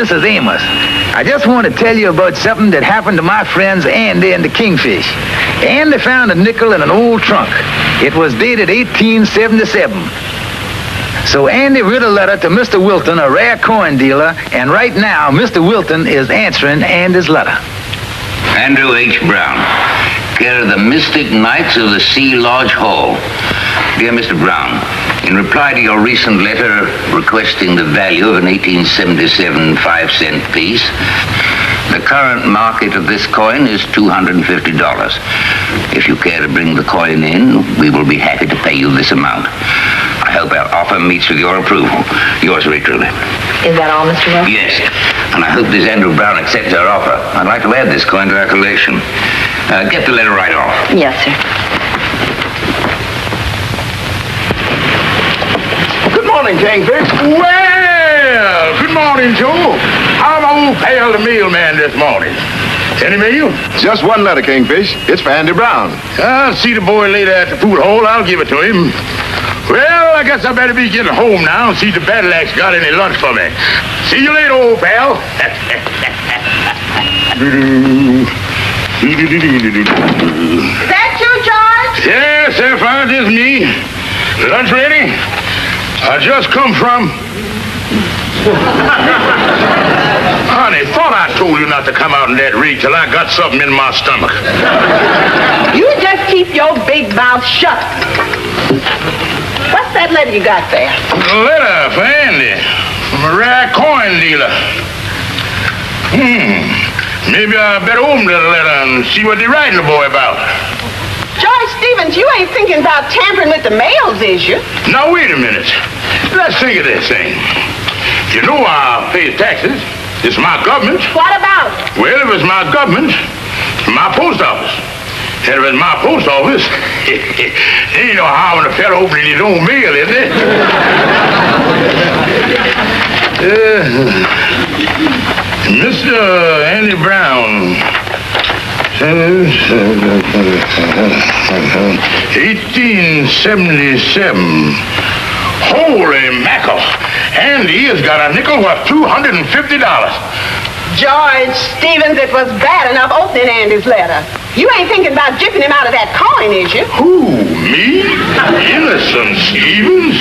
this is Amos. I just want to tell you about something that happened to my friends Andy and the Kingfish. Andy found a nickel in an old trunk. It was dated 1877. So Andy wrote a letter to Mr. Wilton, a rare coin dealer, and right now Mr. Wilton is answering Andy's letter. Andrew H. Brown, care of the Mystic Knights of the Sea Lodge Hall. Dear Mr. Brown, in reply to your recent letter requesting the value of an 1877 5-cent piece, the current market of this coin is $250. If you care to bring the coin in, we will be happy to pay you this amount. I hope our offer meets with your approval. Yours very truly. Is that all, Mr. Wilson? Yes, and I hope this Andrew Brown accepts our offer. I'd like to add this coin to our collection. Get the letter right off. Yes, sir. Good morning, Kingfish. Well, good morning, Joe. How my old pal, the mailman, this morning? Any mail? Just one letter, Kingfish. It's for Andy Brown. I'll see the boy later at the food hall. I'll give it to him. Well, I guess I better be getting home now and see if the battle axe got any lunch for me. See you later, old pal. That you, George? Yes, Sapphire, this is me. Lunch ready? I just come from... Honey, thought I told you not to come out in that rig till I got something in my stomach. You just keep your big mouth shut. What's that letter you got there? A letter for Andy from a rare coin dealer. Maybe I better open the letter and see what they're writing the boy about. George Stevens, you ain't thinking about tampering with the mails, is you? Now, wait a minute. Let's think of this thing. You know I pay taxes. It's my government. What about? Well, if it's my government, it's my post office. And if it's my post office, ain't no harm in a fellow opening his own mail, is it? Mr. Andy Brown. 1877. Holy mackerel. Andy has got a nickel worth $250. George Stevens, it was bad enough opening Andy's letter. You ain't thinking about dipping him out of that coin, is you? Who, me? Innocent Stevens?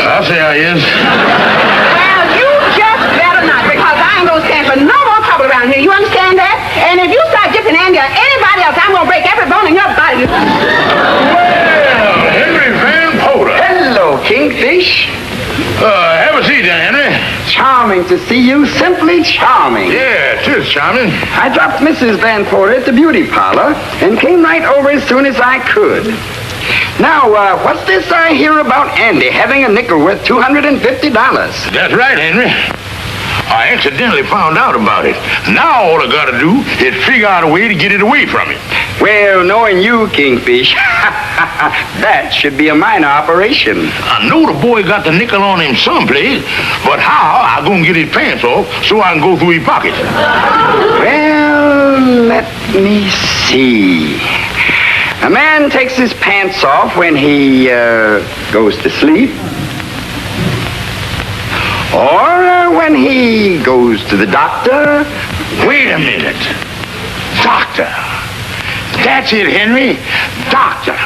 I'll say I is. Well, you just better not, because I ain't gonna stand for no more trouble around here. You understand that? And if you start dipping Andy or anybody else, I'm gonna break every bone in your body. Well, Henry Van Potter. Hello, Kingfish. Have a seat there, Henry. Charming to see you, simply charming. Yeah, it is charming. I dropped Mrs. Van Porter at the beauty parlor and came right over as soon as I could. Now, what's this I hear about Andy having a nickel worth $250? That's right, Henry. I accidentally found out about it. Now all I gotta do is figure out a way to get it away from him. Well, knowing you, Kingfish, that should be a minor operation. I know the boy got the nickel on him someplace, but how I gonna get his pants off so I can go through his pockets? Well, let me see. A man takes his pants off when he goes to sleep. Or when he goes to the doctor. Wait a minute. Doctor. That's it, Henry. Doctor.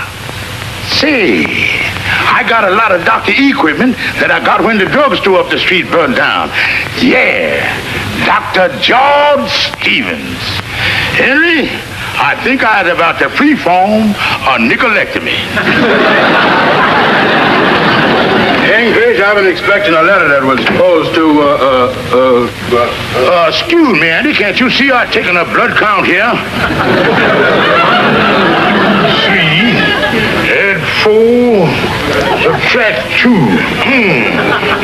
Say, I got a lot of doctor equipment that I got when the drugstore up the street burned down. Yeah, Dr. George Stevens. Henry, I think I'd about to perform a nickelectomy. Kingfish, I've been expecting a letter that was supposed to, excuse me, Andy, can't you see I've taken a blood count here? 3, add 4, subtract 2.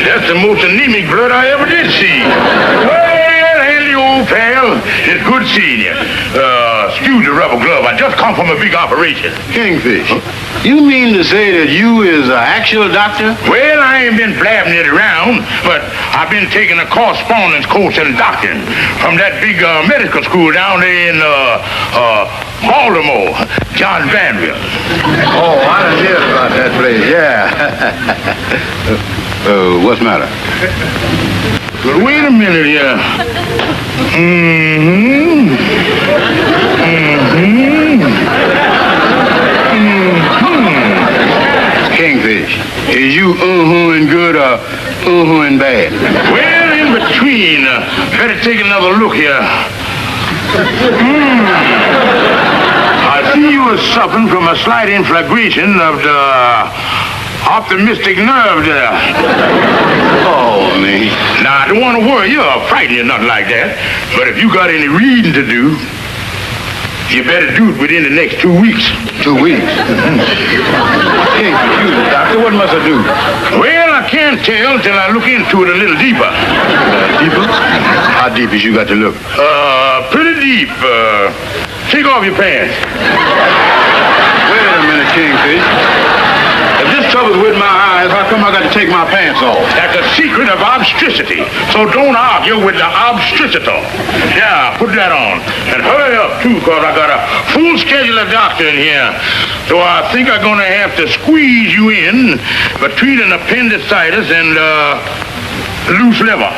That's the most anemic blood I ever did see. Well, Andy, old pal, it's good seeing you. Excuse the rubber glove. I just come from a big operation. Kingfish, you mean to say that you is an actual doctor? Well, I ain't been blabbing it around, but I've been taking a correspondence course in doctoring from that big medical school down there in Baltimore, John Vanville. Oh, I done heard about that place, yeah. What's the matter? Well, wait a minute here. Kingfish, is you and good or and bad? Well, in between. Better take another look here. I see you are suffering from a slight inflagration of the optimistic nerve there. Oh, me. Now, I don't want to worry you or frighten you, nothing like that. But if you got any reading to do, you better do it within the next 2 weeks. 2 weeks? Hey, you, doctor, what must I do? Well, I can't tell until I look into it a little deeper. Deeper? How deep is you got to look? Pretty deep. Take off your pants. Wait a minute, Kingfish. If this trouble's with my eyes, how come I got to take my pants off? That's a secret of obstetricity. So don't argue with the obstetricator. Yeah, put that on. And hurry up, too, because I got a full schedule of doctor in here. So I think I'm going to have to squeeze you in between an appendicitis and loose liver.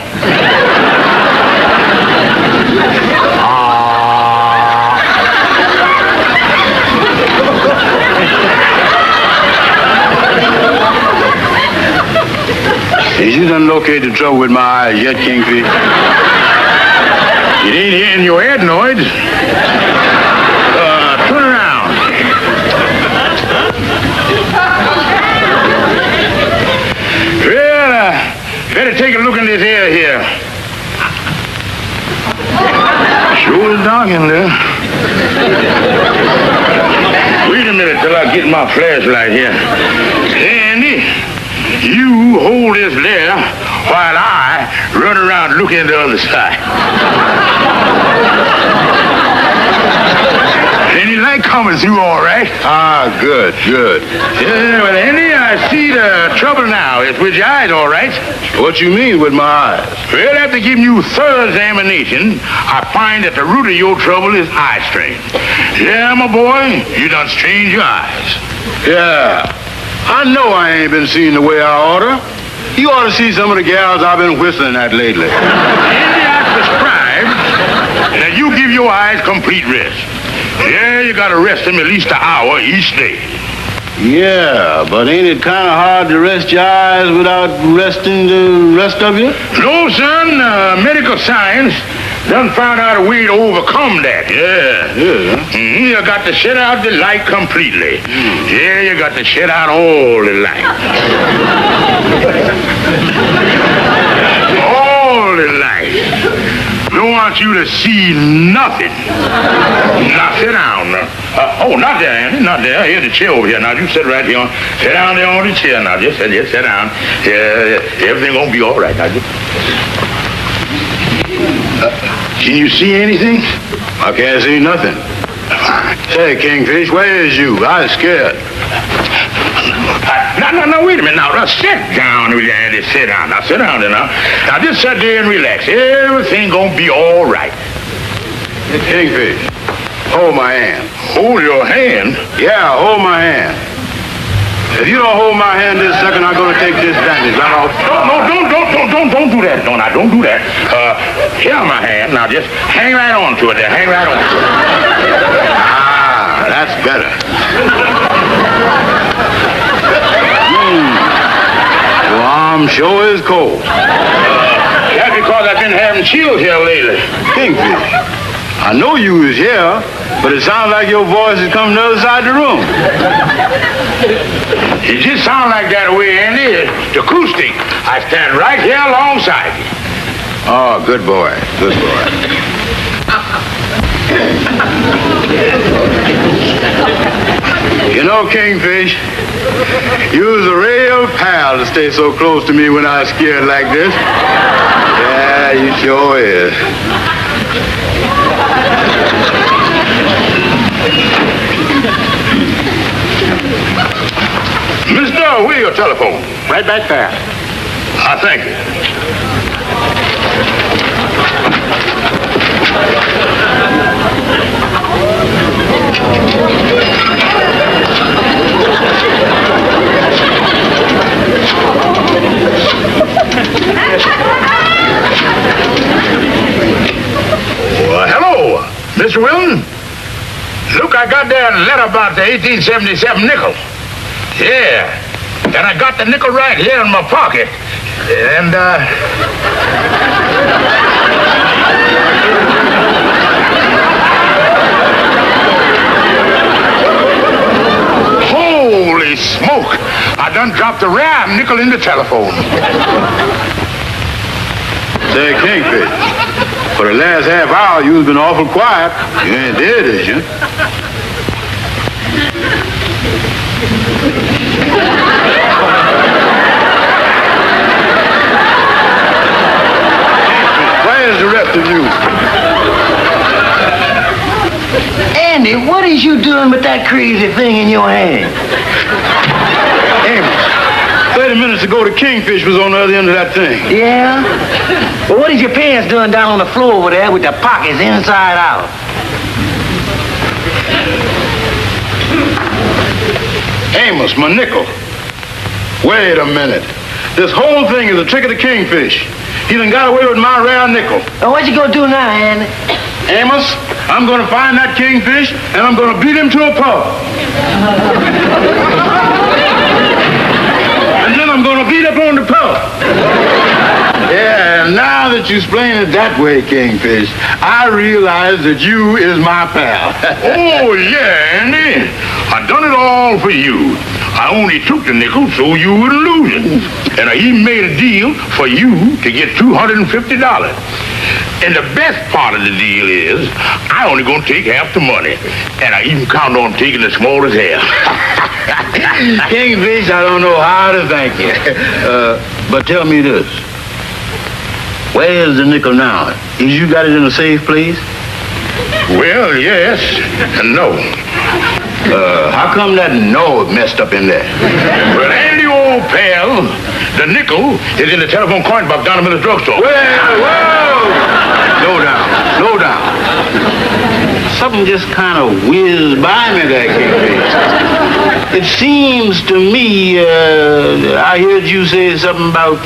Is you done locate the trouble with my eyes yet, Kingfish? It ain't here in your adenoids. Turn around. Well, better take a look in this area here. Sure is dark in there. Wait a minute till I get my flashlight here. Andy, you hold this there while I run around looking at the other side. Any light coming through all right? Ah, good. Yeah, well, Andy, I see the trouble now. It's with your eyes, all right? What you mean with my eyes? Well, after giving you thorough examination, I find that the root of your trouble is eye strain. Yeah, my boy, you done strained your eyes. Yeah. I know I ain't been seeing the way I oughta. You ought to see some of the gals I've been whistling at lately. Andy, I prescribe that you give your eyes complete rest. Yeah, you gotta rest them at least an hour each day. Yeah, but ain't it kind of hard to rest your eyes without resting the rest of you? No, son. Medical science done found out a way to overcome that. Yeah. You got to shut out the light completely. Yeah, you got to shut out all the light. All the light. Don't want you to see nothing. Now sit down. Not there, Andy. Not there. Here's the chair over here. Now you sit right here. Sit down there on the chair now. Just sit down. Yeah, everything gonna be all right. Now just. Can you see anything? I can't see nothing. Say, Kingfish, where is you? I was scared. Now, wait a minute now. Sit down, Andy. Sit down. Now, sit down there now. Now, just sit there and relax. Everything gonna be all right. Kingfish, hold my hand. Hold your hand? Yeah, hold my hand. If you don't hold my hand this second, I'm gonna take this bandage right off. Don't do that. No, don't do that. Here my hand. Now, just hang right on to it there. Hang right on to it. Ah, that's better. Your arm sure is cold. That's because I've been having chills here lately. Kingfish, I know you was here, but it sounds like your voice is coming from the other side of the room. It just sounds like that way, Andy. It's acoustic. I stand right here alongside you. Oh, good boy. Good boy. You know, Kingfish, you was a real pal to stay so close to me when I was scared like this. Yeah, you sure is. Mister, where's your telephone? Right back there. Thank you. 1877 nickel. Yeah. And I got the nickel right here in my pocket. And, holy smoke! I done dropped the rare nickel in the telephone. Say, Kingfish, for the last half hour, you've been awful quiet. You ain't dead, is you? Where's the rest of you? Andy, what is you doing with that crazy thing in your hand? AMOS, 30 minutes ago, the Kingfish was on the other end of that thing. Yeah? Well, what is your pants doing down on the floor over there with the pockets inside out? AMOS, my nickel. Wait a minute. This whole thing is a trick of the Kingfish. He done got away with my rare nickel. Well, what you gonna do now, Andy? Amos, I'm going to find that Kingfish, and I'm going to beat him to a pulp. And then I'm going to beat up on the pulp. Yeah, now that you explain it that way, Kingfish, I realize that you is my pal. Oh, yeah, Andy. I done it all for you. I only took the nickel so you wouldn't lose it. And I even made a deal for you to get $250. And the best part of the deal is I only gonna take half the money. And I even count on taking the smallest half. Kingfish, I don't know how to thank you. But tell me this. Where's the nickel now? Is you got it in a safe place? Well, yes and no. How come that no messed up in there? Well, Andy, old pal, the nickel is in the telephone coin box down in the drugstore. Whoa! Slow down. Something just kind of whizzed by me there, Kingfish. It seems to me, I heard you say something about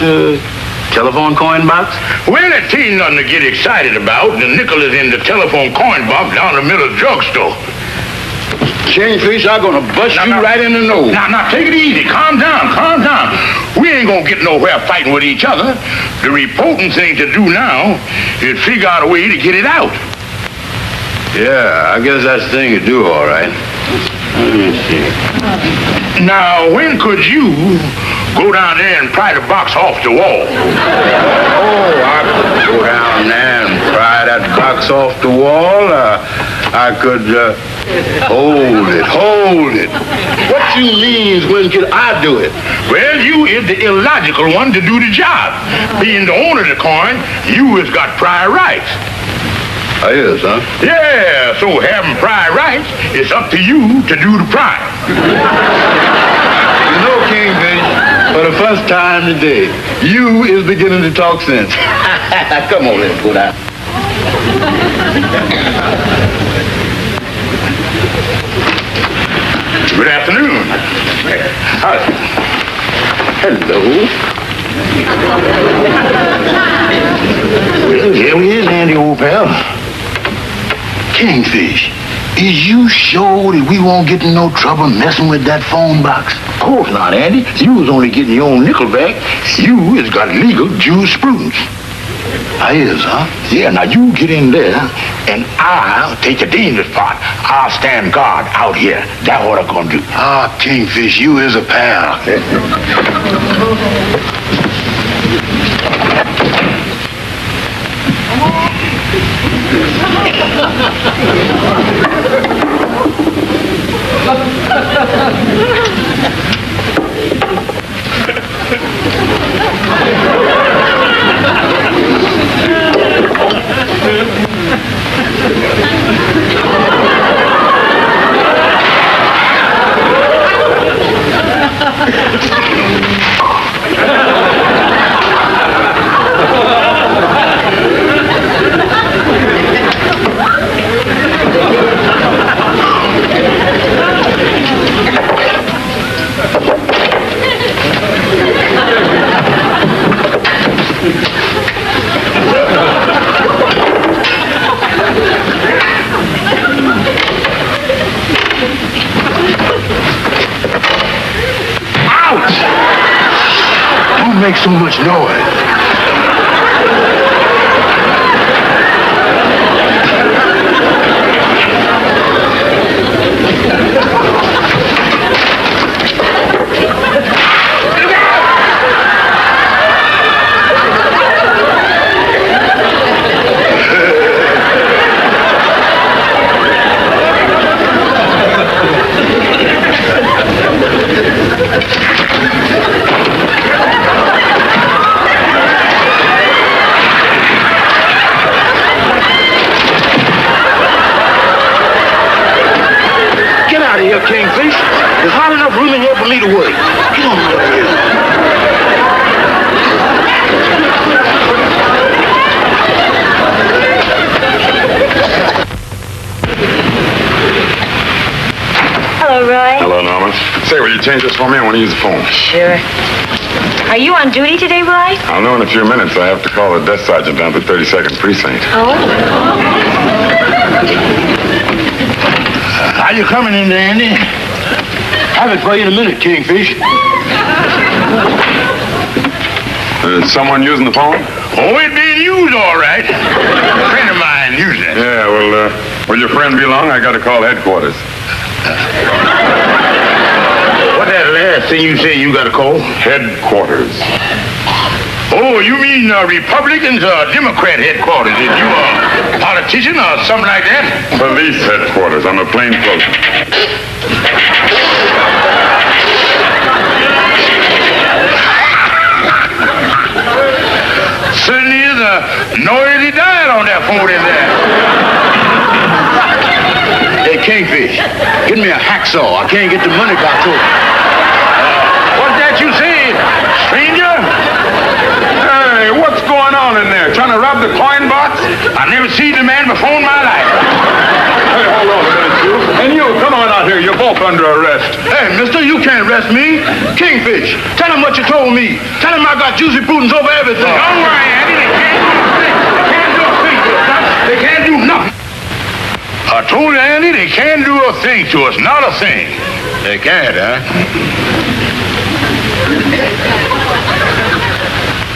telephone coin box? Well, it ain't nothing to get excited about. The nickel is in the telephone coin box down in the middle of the drugstore. Kingfish, I'm gonna bust you right in the nose. Now, take it easy. Calm down. We ain't gonna get nowhere fighting with each other. The reporting thing to do now is figure out a way to get it out. Yeah, I guess that's the thing to do, all right. Let me see. Now, when could you go down there and pry the box off the wall? Oh, I could go down there and pry that box off the wall. I could, hold it. What you means, when could I do it? Well, you is the illogical one to do the job. Being the owner of the coin, you has got prior rights. I is, huh? Yeah, so having prior rights, it's up to you to do the prying. You know, Kingfish, for the first time today, you is beginning to talk sense. Come on, let's go down. Good afternoon. Hi. Hello. Well, here we is, Andy, old pal. Kingfish, is you sure that we won't get in no trouble messing with that phone box? Of course not, Andy. You was only getting your own nickel back. You has got legal jurisprudence. I is, huh? Yeah, now you get in there, and I'll take the dangerous part. I'll stand guard out here. That's what I'm gonna do. Ah, Kingfish, you is a pal. make so much noise? Kingfish. There's not enough room in here for me to work. Get on out of here. Hello, Roy. Hello, Norma. Say, will you change this for me? I want to use the phone. Sure. Are you on duty today, Roy? I'll know in a few minutes. I have to call the desk sergeant down at the 32nd Precinct. Oh? How you coming in there, Andy? Have it for you in a minute, Kingfish. Is someone using the phone? Oh, it being used all right. A friend of mine using it. Yeah, well, will your friend be long? I got to call headquarters. What's that last thing you say you got to call? Headquarters. Oh, you mean Republicans or Democrat headquarters? Is you a politician or something like that? Police headquarters. I'm a plainclothes. Certainly is a noisy dial on that phone in there. Hey, Kingfish, get me a hacksaw. I can't get the money back to it. What's that you saying, stranger? Hey, what's going on in there? Trying to rob the coin box? I've never seen a man before in my life. Hey, hold on a minute, you. And you, come on out here. You're both under arrest. Hey, mister, you can't arrest me. Kingfish, tell him what you told me. Tell him I got juicy prudence over everything. Don't worry, Andy. They can't do a thing. They can't do a thing to us. They can't do nothing. I told you, Andy, they can't do a thing to us. Not a thing. They can't, huh?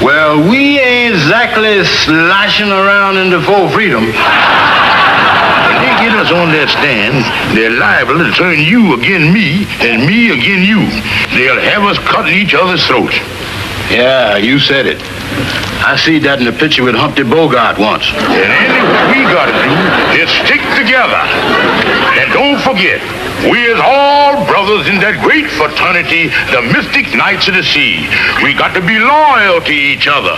Well, we ain't exactly sloshing around into full freedom. When they get us on that stand, they're liable to turn you against me and me against you. They'll have us cutting each other's throats. Yeah, you said it. I see that in the picture with Humpty Bogart once. And Andy, what we gotta do is stick together. And don't forget, we is all brothers in that great fraternity, the Mystic Knights of the Sea. We got to be loyal to each other.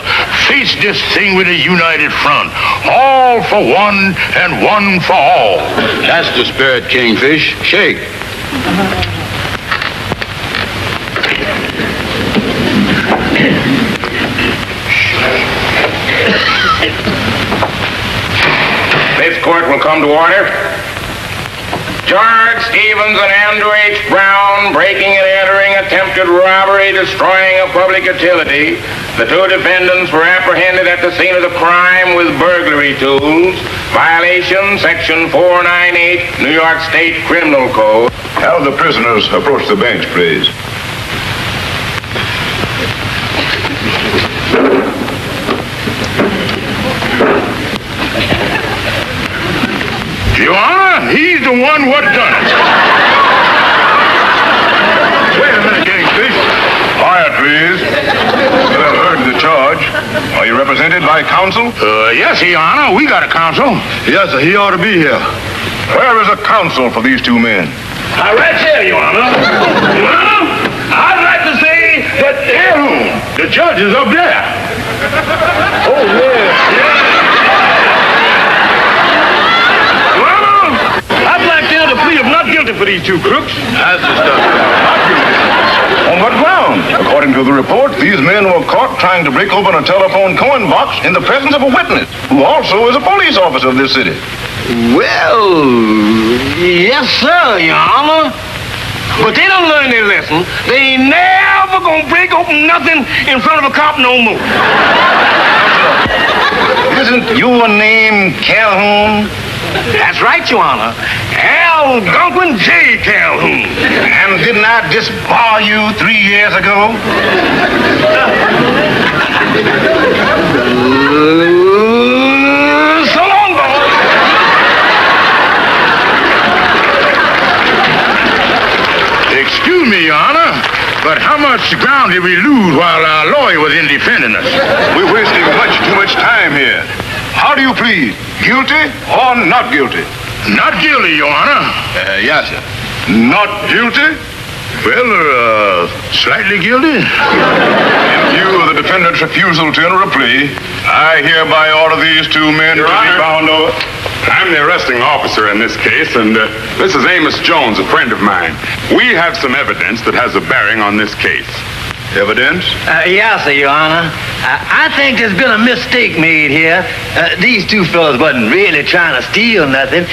Face this thing with a united front. All for one and one for all. That's the spirit, Kingfish. Shake. This court will come to order. George Stevens and Andrew H. Brown, breaking and entering, attempted robbery, destroying of public utility. The two defendants were apprehended at the scene of the crime with burglary tools. Violation, Section 498, New York State Criminal Code. Have the prisoners approach the bench, please. Your Honor, he's the one what done it. Wait a minute, Kingfish. Quiet, please. You have heard the charge. Are you represented by counsel? Yes, Your Honor, we got a counsel. Yes, sir, he ought to be here. Where is a counsel for these two men? Right here, Your Honor. Your Honor, I'd like to say that the judge is up there. Oh, yeah. For these two crooks. That's the stuff. On what ground? According to the report, these men were caught trying to break open a telephone coin box in the presence of a witness, who also is a police officer of this city. Well, yes, sir, Your Honor. But they don't learn their lesson. They ain't never gonna break open nothing in front of a cop no more. Isn't your name Calhoun? That's right, Your Honor. Algonquin J. Calhoun. And didn't I disbar you 3 years ago? So long, boys. Excuse me, Your Honor, but how much ground did we lose while our lawyer was in defending us? We're wasting too much time here. How do you plead? Guilty or not guilty? Not guilty, Your Honor. Yes, sir. Not guilty? Well, slightly guilty. In view of the defendant's refusal to enter a plea, I hereby order these two men Your to be Honor. bound over. I'm the arresting officer in this case, and this is Amos Jones, a friend of mine. We have some evidence that has a bearing on this case. Evidence? Yes, sir, Your Honor. I think there's been a mistake made here. These two fellas wasn't really trying to steal nothing.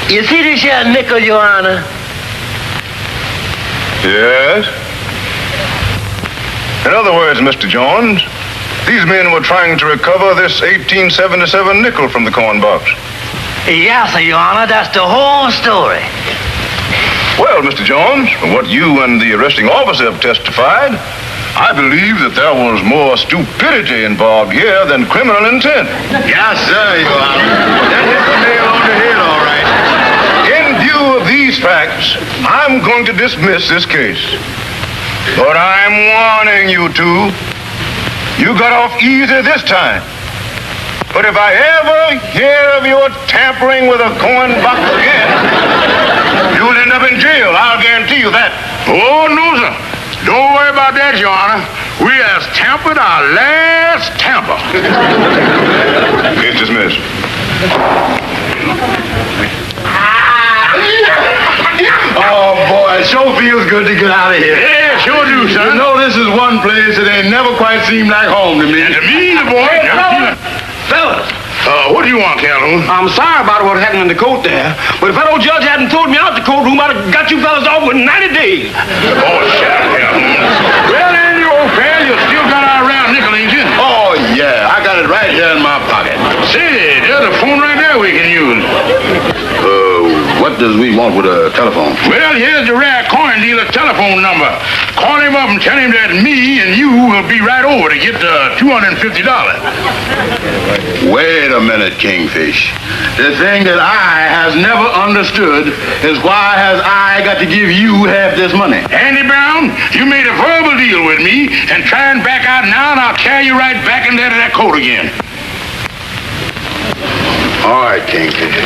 You see this here nickel, Your Honor? Yes. In other words, Mr. Jones, these men were trying to recover this 1877 nickel from the coin box. Yes, sir, Your Honor. That's the whole story. Well, Mr. Jones, from what you and the arresting officer have testified, I believe that there was more stupidity involved here than criminal intent. Yes, sir, Your Honor. That hit the nail on the head, all right. In view of these facts, I'm going to dismiss this case. But I'm warning you two, you got off easy this time. But if I ever hear of your tampering with a coin box again, you'll end up in jail. I'll guarantee you that. Oh, no, sir. Don't worry about that, Your Honor. We has tampered our last tamper. Case dismissed. Oh, boy, it sure feels good to get out of here. Yeah, sure do, son. You know, this is one place that ain't never quite seemed like home to me. And to me, the boy. Fellas, What do you want, Calhoun? I'm sorry about what happened in the court there, but if that old judge hadn't thrown me out the courtroom, I'd have got you fellas off with 90 days. Oh, shut up, Calhoun. Well, Andy, old pal, you still got our round nickel, ain't you? Oh, yeah, I got it right here in my pocket. Say, there's a phone right there we can use. What does we want with a telephone? Well, here's the rare coin dealer's telephone number. Call him up and tell him that me and you will be right over to get the $250. Wait a minute, Kingfish. The thing that I has never understood is why has I got to give you half this money? Andy Brown, you made a verbal deal with me and try and back out now, and I'll carry you right back into that coat again. All right, Kingfish.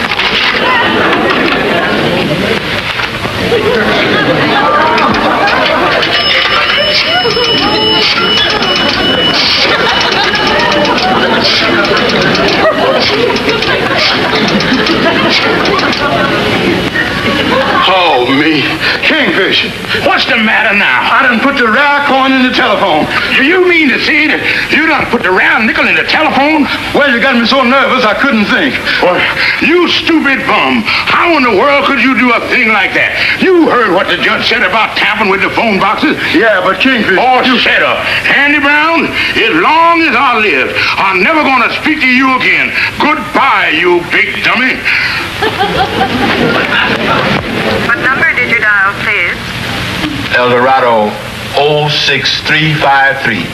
Oh, me. Kingfish, what's the matter now? I done put the rare coin in the telephone. Do you mean to say that you done put the round nickel in the telephone? Well, you got me so nervous I couldn't think. Well, you stupid bum. How in the world could you do a thing like that? You heard what the judge said about tampering with the phone boxes? Yeah, but Kingfish... Oh, shut up. Andy Brown, as long as I live, I'm never going to speak to you again. Goodbye, you big dummy. What number did you dial, please? Eldorado 06353.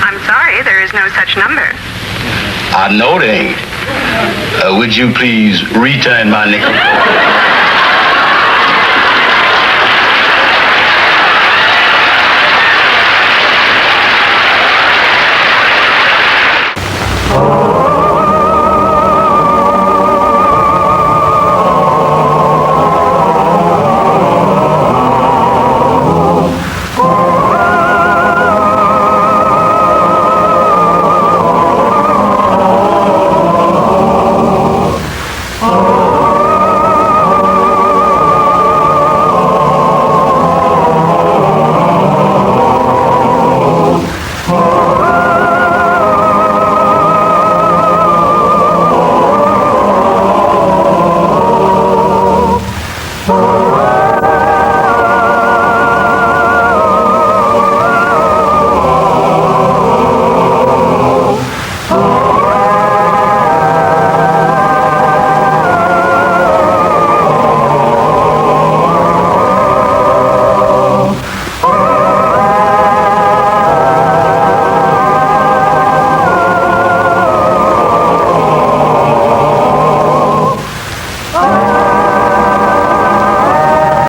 I'm sorry, there is no such number. I know they ain't. Would you please return my nickel?